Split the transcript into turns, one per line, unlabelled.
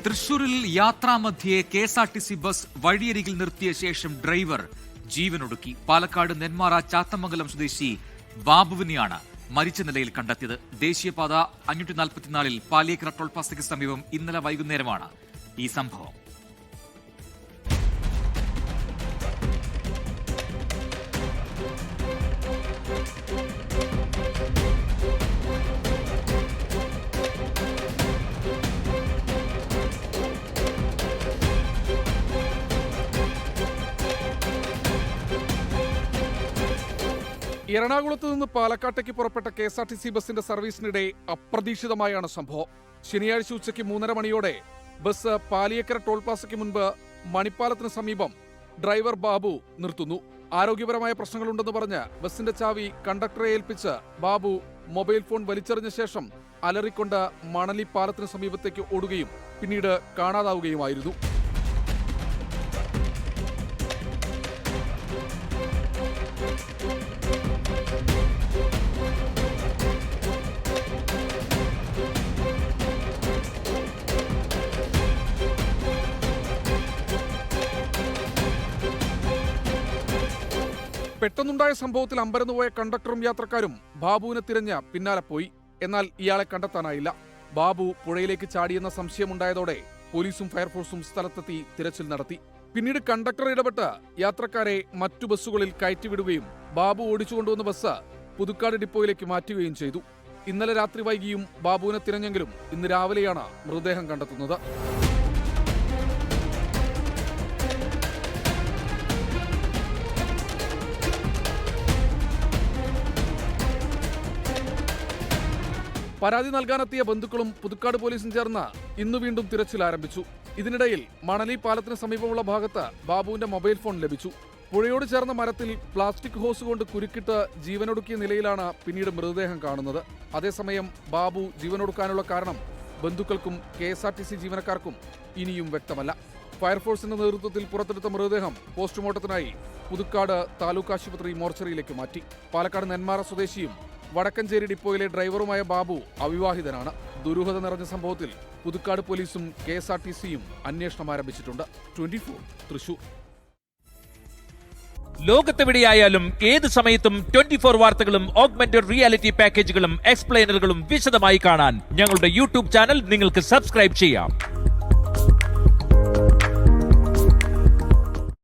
തൃശൂരിൽ യാത്രാമധ്യേ KSRTC bus വഴിയരികിൽ നിർത്തിയ ശേഷം ഡ്രൈവർ ജീവനൊടുക്കി. പാലക്കാട് നെന്മാറ ചാത്തമംഗലം സ്വദേശി ബാബുവിനെയാണ് മരിച്ച നിലയിൽ കണ്ടെത്തിയത്. ദേശീയപാത 544-ൽ പാലിയേക്കര ടോൾ പ്ലാസയ്ക്ക് സമീപം ഇന്നലെ വൈകുന്നേരമാണ് ഈ സംഭവം.
എറണാകുളത്ത് നിന്ന് പാലക്കാട്ടേക്ക് പുറപ്പെട്ട കെ.എസ്.ആർ.ടി.സി ബസിന്റെ സർവീസിനിടെ അപ്രതീക്ഷിതമായാണ് സംഭവം. ശനിയാഴ്ച ഉച്ചയ്ക്ക് 3:30 മണിയോടെ ബസ് പാലിയേക്കര ടോൾ പ്ലാസയ്ക്ക് മുൻപ് മണിപ്പാലത്തിന് സമീപം ഡ്രൈവർ ബാബു നിർത്തുന്നു. ആരോഗ്യപരമായ പ്രശ്നങ്ങളുണ്ടെന്ന് പറഞ്ഞ് ബസിന്റെ ചാവി കണ്ടക്ടറെ ഏൽപ്പിച്ച് ബാബു മൊബൈൽ ഫോൺ വലിച്ചെറിഞ്ഞ ശേഷം അലറിക്കൊണ്ട് മണലി പാലത്തിന് സമീപത്തേക്ക് ഓടുകയും പിന്നീട് കാണാതാവുകയുമായിരുന്നു. പെട്ടെന്നുണ്ടായ സംഭവത്തിൽ അമ്പരന്നുപോയ കണ്ടക്ടറും യാത്രക്കാരും ബാബുവിനെ തിരഞ്ഞ് പിന്നാലെ പോയി. എന്നാൽ ഇയാളെ കണ്ടെത്താനായില്ല. ബാബു പുഴയിലേക്ക് ചാടിയെന്ന സംശയമുണ്ടായതോടെ പോലീസും ഫയർഫോഴ്സും സ്ഥലത്തെത്തി തിരച്ചിൽ നടത്തി. പിന്നീട് കണ്ടക്ടർ ഇടപെട്ട് യാത്രക്കാരെ മറ്റു ബസ്സുകളിൽ കയറ്റിവിടുകയും ബാബു ഓടിച്ചുകൊണ്ടുവന്ന ബസ് പുതുക്കാട് ഡിപ്പോയിലേക്ക് മാറ്റുകയും ചെയ്തു. ഇന്നലെ രാത്രി വൈകിയും ബാബുവിനെ തിരഞ്ഞെങ്കിലും ഇന്ന് രാവിലെയാണ് മൃതദേഹം കണ്ടെത്തുന്നത്. പരാതി നൽകാനെത്തിയ ബന്ധുക്കളും പുതുക്കാട് പോലീസും ചേർന്ന് ഇന്ന് വീണ്ടും തിരച്ചിൽ ആരംഭിച്ചു. ഇതിനിടയിൽ മണലി പാലത്തിന് സമീപമുള്ള ഭാഗത്ത് ബാബുവിന്റെ മൊബൈൽ ഫോൺ ലഭിച്ചു. പുഴയോട് ചേർന്ന മരത്തിൽ പ്ലാസ്റ്റിക് ഹോസ് കൊണ്ട് കുരുക്കിട്ട് ജീവനൊടുക്കിയ നിലയിലാണ് പിന്നീട് മൃതദേഹം കാണുന്നത്. അതേസമയം ബാബു ജീവനൊടുക്കാനുള്ള കാരണം ബന്ധുക്കൾക്കും കെ.എസ്.ആർ.ടി.സി ജീവനക്കാർക്കും ഇനിയും വ്യക്തമല്ല. ഫയർഫോഴ്സിന്റെ നേതൃത്വത്തിൽ പുറത്തെടുത്ത മൃതദേഹം പോസ്റ്റ്മോർട്ടത്തിനായി പുതുക്കാട് താലൂക്ക് ആശുപത്രി മോർച്ചറിയിലേക്ക് മാറ്റി. പാലക്കാട് നെന്മാറ സ്വദേശിയും വടക്കഞ്ചേരി ഡിപ്പോയിലെ ഡ്രൈവറുമായ ബാബു അവിവാഹിതനാണ്. ദുരൂഹത നിറഞ്ഞ സംഭവത്തിൽ പുതുക്കാട് പോലീസും കെ.എസ്.ആർ.ടി.സിയും അന്വേഷണം ആരംഭിച്ചിട്ടുണ്ട്. 24 തൃശൂർ.
ലോകത്തെവിടെയായാലും ഏത് സമയത്തും 24 വാർത്തകളും ഓഗ്മെന്റഡ് റിയാലിറ്റി പാക്കേജുകളും എക്സ്പ്ലെയിനറുകളും വിശദമായി കാണാൻ ഞങ്ങളുടെ യൂട്യൂബ് ചാനൽ നിങ്ങൾക്ക് സബ്സ്ക്രൈബ് ചെയ്യാം.